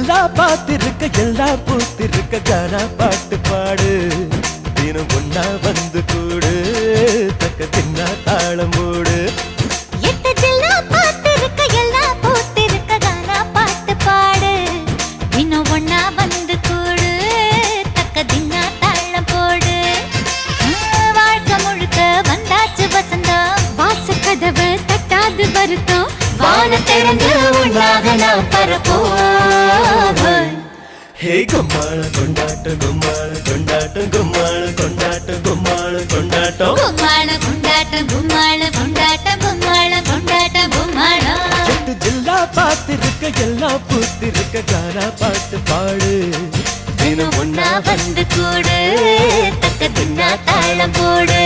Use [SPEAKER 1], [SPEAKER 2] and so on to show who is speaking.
[SPEAKER 1] ஜில்லா பாத்திருக்க எல்லாம் பூத்திருக்க கானா பாட்டு பாடு தினம் ஒன்னா வந்து கூடு தக்க தின்னா தாளம் போடு
[SPEAKER 2] எட்டு ஜில்லா பாத்திருக்க எல்லாம் பூத்திருக்க கானா பாட்டு பாடு தினம் ஒன்னா வந்து கூடு தக்க தின்னா தாளம் போடு வாழ்க்கை முழுக்க வந்தாச்சு வசந்தம் வாச கதவு தட்டாது வருத்தம் வான திறந்து உண்டாக நாம் பரப்போம்
[SPEAKER 1] ஹே கும்மாள கொண்டாட்டம் கும்மாள கொண்டாட்டம் கும்மாள கொண்டாட்டம் கும்மாள கொண்டாட்டம்
[SPEAKER 2] கும்மாள கொண்டாட்டம் கும்மாள கொண்டாட்டம் கும்மாள கொண்டாட்டம் கும்மாளம்
[SPEAKER 1] எட்டு ஜில்லா பாத்திருக்க எல்லாம் பூத்திருக்க கானா பாட்டு பாடு
[SPEAKER 2] தினம் ஒன்னா வந்து கூடு தக்க தின்னா தாளம் போடு